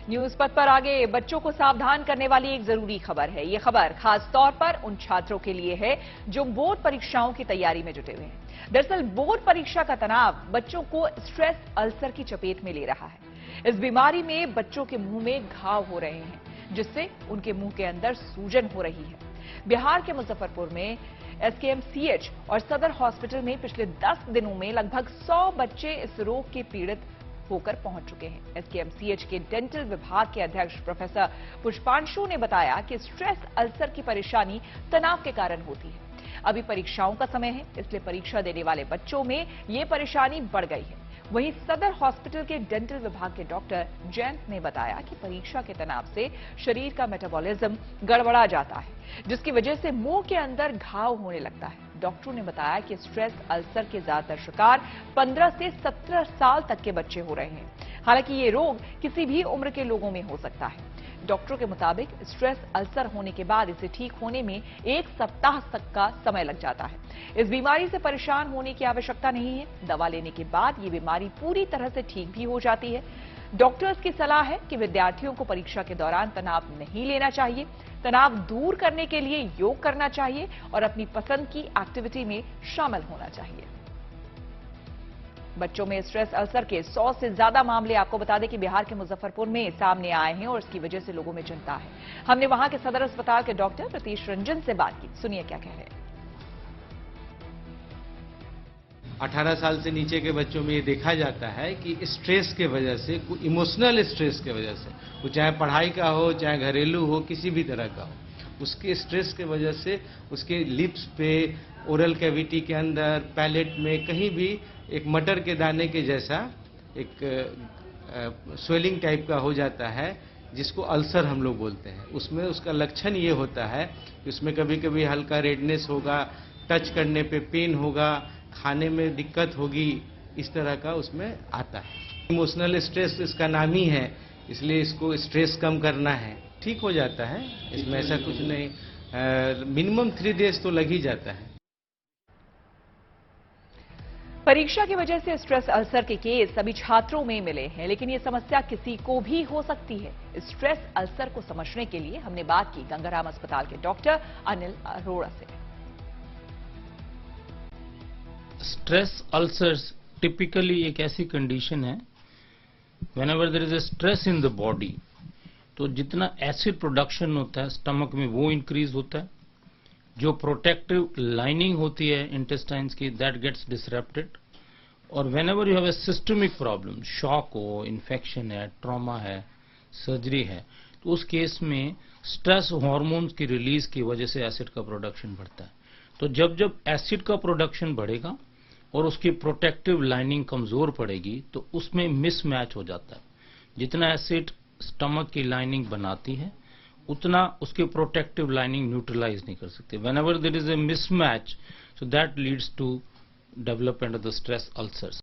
News पथ पर आगे बच्चों को सावधान करने वाली एक जरूरी खबर है। ये खबर खास तौर पर उन छात्रों के लिए है जो बोर्ड परीक्षाओं की तैयारी में जुटे हुए हैं। दरअसल बोर्ड परीक्षा का तनाव बच्चों को स्ट्रेस अल्सर की चपेट में ले रहा है। इस बीमारी में बच्चों के मुंह में घाव हो रहे हैं, जिससे उनके मुंह के अंदर सूजन हो रही है। बिहार के मुजफ्फरपुर में SKMCH और सदर हॉस्पिटल में पिछले 10 दिनों में लगभग 100 बच्चे इस रोग के पीड़ित होकर पहुंच चुके हैं। SKMCH के डेंटल विभाग के अध्यक्ष प्रोफेसर पुष्पांशु ने बताया कि स्ट्रेस अल्सर की परेशानी तनाव के कारण होती है। अभी परीक्षाओं का समय है, इसलिए परीक्षा देने वाले बच्चों में ये परेशानी बढ़ गई है। वहीं सदर हॉस्पिटल के डेंटल विभाग के डॉक्टर जयंत ने बताया कि परीक्षा के तनाव से शरीर का मेटाबॉलिज्म गड़बड़ा जाता है, जिसकी वजह से मुंह के अंदर घाव होने लगता है। डॉक्टरों ने बताया कि स्ट्रेस अल्सर के ज्यादातर शिकार 15 से 17 साल तक के बच्चे हो रहे हैं। हालांकि ये रोग किसी भी उम्र के लोगों में हो सकता है। डॉक्टरों के मुताबिक स्ट्रेस अल्सर होने के बाद इसे ठीक होने में 1 सप्ताह तक का समय लग जाता है। इस बीमारी से परेशान होने की आवश्यकता नहीं है। दवा लेने के बाद ये बीमारी पूरी तरह से ठीक भी हो जाती है। डॉक्टर्स की सलाह है कि विद्यार्थियों को परीक्षा के दौरान तनाव नहीं लेना चाहिए। तनाव दूर करने के लिए योग करना चाहिए और अपनी पसंद की एक्टिविटी में शामिल होना चाहिए। बच्चों में स्ट्रेस अल्सर के 100 से ज्यादा मामले आपको बता दें कि बिहार के मुजफ्फरपुर में सामने आए हैं और इसकी वजह से लोगों में चिंता है। हमने वहां के सदर अस्पताल के डॉक्टर प्रतीश रंजन से बात की। सुनिए क्या कह रहे हैं। 18 साल से नीचे के बच्चों में ये देखा जाता है कि स्ट्रेस के वजह से, इमोशनल स्ट्रेस के वजह से, वो चाहे पढ़ाई का हो, चाहे घरेलू हो, किसी भी तरह का हो, उसके स्ट्रेस के वजह से उसके लिप्स पे, ओरल कैविटी के अंदर, पैलेट में कहीं भी एक मटर के दाने के जैसा एक स्वेलिंग टाइप का हो जाता है, जिसको अल्सर हम लोग बोलते हैं। उसमें उसका लक्षण ये होता है कि उसमें कभी कभी हल्का रेडनेस होगा, टच करने पे पेन होगा, खाने में दिक्कत होगी, इस तरह का उसमें आता है। इमोशनल स्ट्रेस इसका नाम ही है, इसलिए इसको स्ट्रेस कम करना है। ठीक हो जाता है, इसमें ऐसा कुछ नहीं, मिनिमम 3 डेज तो लग ही जाता है। परीक्षा की वजह से स्ट्रेस अल्सर के केस सभी छात्रों में मिले हैं, लेकिन ये समस्या किसी को भी हो सकती है। स्ट्रेस अल्सर को समझने के लिए हमने बात की गंगाराम अस्पताल के डॉक्टर अनिल अरोड़ा से। स्ट्रेस अल्सर्स टिपिकली एक ऐसी कंडीशन है whenever there is a stress in the body, तो जितना एसिड प्रोडक्शन होता है स्टमक में वो इंक्रीज होता है। जो प्रोटेक्टिव लाइनिंग होती है इंटेस्टाइन्स की, दैट गेट्स डिसरप्टेड। और whenever you have a systemic problem, shock हो, इन्फेक्शन है, ट्रॉमा है, सर्जरी है, तो उस केस में स्ट्रेस हार्मोन्स की रिलीज की वजह से एसिड का प्रोडक्शन बढ़ता है। तो जब जब एसिड का प्रोडक्शन बढ़ेगा और उसकी प्रोटेक्टिव लाइनिंग कमजोर पड़ेगी, तो उसमें मिसमैच हो जाता है। जितना एसिड स्टमक की लाइनिंग बनाती है, उतना उसकी प्रोटेक्टिव लाइनिंग न्यूट्रलाइज नहीं कर सकती। Whenever there is a mismatch, so that leads to development of the stress ulcers.